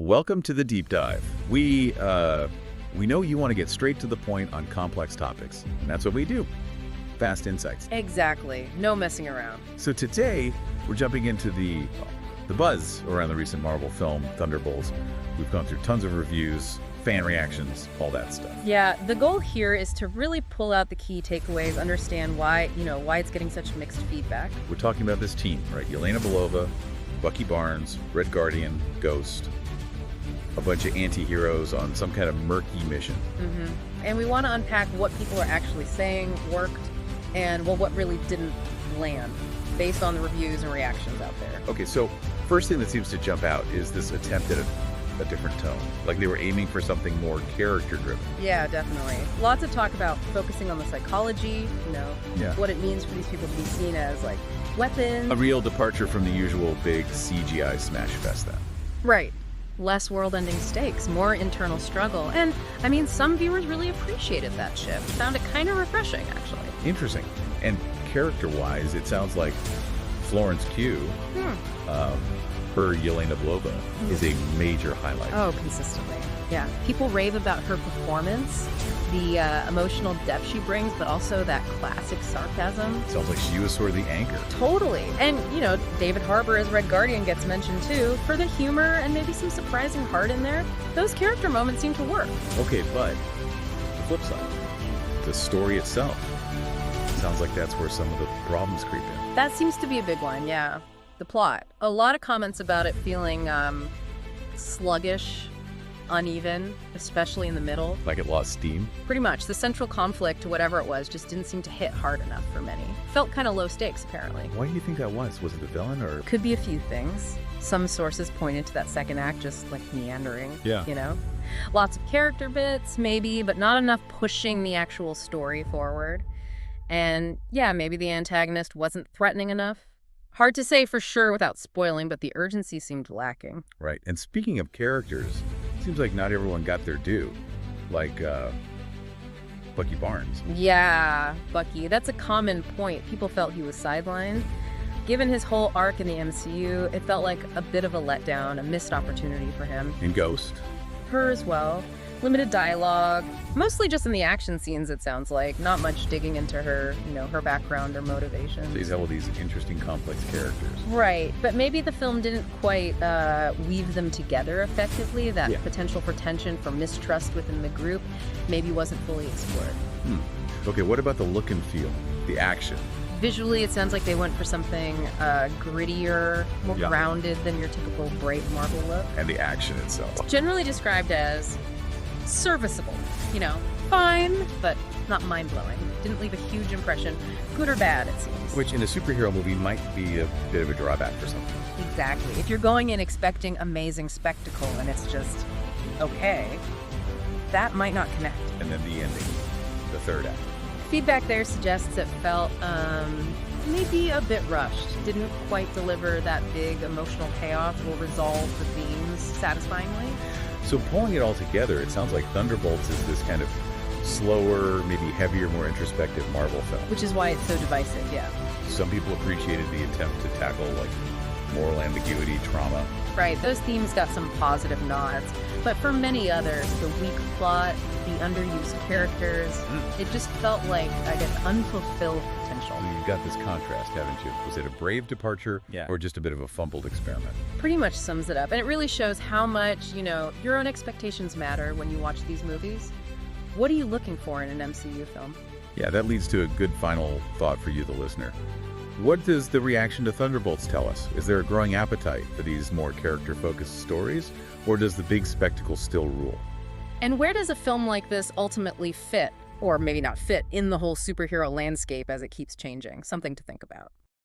Welcome to the deep dive. We know you want to get straight to the point on complex topics, and that's what we do. Fast insights. Exactly. No messing around. So today, we're jumping into the buzz around the recent Marvel film, Thunderbolts. We've gone through tons of reviews, fan reactions, all that stuff. Yeah, the goal here is to really pull out the key takeaways, understand why it's getting such mixed feedback. We're talking about this team, right? Yelena Belova, Bucky Barnes, Red Guardian, Ghost, a bunch of anti-heroes on some kind of murky mission. And we want to unpack what people are actually saying worked and, well, what really didn't land based on the reviews and reactions out there. Okay, so first thing that seems to jump out is this attempt at a different tone. Like they were aiming for something more character-driven. Yeah, definitely. Lots of talk about focusing on the psychology, what it means for these people to be seen as, like, weapons. A real departure from the usual big CGI smash fest then. Right. Less world-ending stakes, more internal struggle. And, I mean, some viewers really appreciated that shift. Found it kind of refreshing, actually. Interesting. And character-wise, it sounds like Florence Pugh, her Yelena Belova, is a major highlight. Oh, consistently. Yeah. People rave about her performance, the emotional depth she brings, but also that classic sarcasm. Sounds like she was sort of the anchor. Totally. And, David Harbour as Red Guardian gets mentioned too. For the humor and maybe some surprising heart in there, those character moments seem to work. Okay, but the flip side, the story itself, sounds like that's where some of the problems creep in. That seems to be a big one, yeah. The plot. A lot of comments about it feeling sluggish, uneven, especially in the middle. Like it lost steam? Pretty much. The central conflict, whatever it was, just didn't seem to hit hard enough for many. Felt kind of low stakes, apparently. Why do you think that was? Was it the villain or...? Could be a few things. Some sources pointed to that second act just, like, meandering. Yeah. Lots of character bits, maybe, but not enough pushing the actual story forward. And, yeah, maybe the antagonist wasn't threatening enough. Hard to say for sure without spoiling, but the urgency seemed lacking. Right. And speaking of characters, it seems like not everyone got their due. Like, Bucky Barnes. Yeah, Bucky. That's a common point. People felt he was sidelined. Given his whole arc in the MCU, it felt like a bit of a letdown, a missed opportunity for him. And Ghost. Her as well. Limited dialogue, mostly just in the action scenes, it sounds like. Not much digging into her, her background or motivations. So he's all these interesting, complex characters. Right, but maybe the film didn't quite weave them together effectively. That potential for tension, for mistrust within the group, maybe wasn't fully explored. Okay, what about the look and feel, the action? Visually, it sounds like they went for something grittier, more grounded than your typical bright Marvel look. And the action itself? Generally described as serviceable, fine, but not mind-blowing. Didn't leave a huge impression, good or bad, it seems. Which in a superhero movie might be a bit of a drawback for something. Exactly. If you're going in expecting amazing spectacle and it's just okay, that might not connect. And then the ending, the third act. Feedback there suggests it felt maybe a bit rushed. Didn't quite deliver that big emotional payoff or resolve the themes satisfyingly. So pulling it all together, it sounds like Thunderbolts is this kind of slower, maybe heavier, more introspective Marvel film. Which is why it's so divisive, yeah. Some people appreciated the attempt to tackle, like, moral ambiguity, trauma. Right, those themes got some positive nods. But for many others, the weak plot, the underused characters, it just felt like, I guess, unfulfilled potential. You've got this contrast, haven't you? Was it a brave departure or just a bit of a fumbled experiment? Pretty much sums it up. And it really shows how much, your own expectations matter when you watch these movies. What are you looking for in an MCU film? Yeah, that leads to a good final thought for you, the listener. What does the reaction to Thunderbolts tell us? Is there a growing appetite for these more character-focused stories, or does the big spectacle still rule? And where does a film like this ultimately fit, or maybe not fit, in the whole superhero landscape as it keeps changing? Something to think about.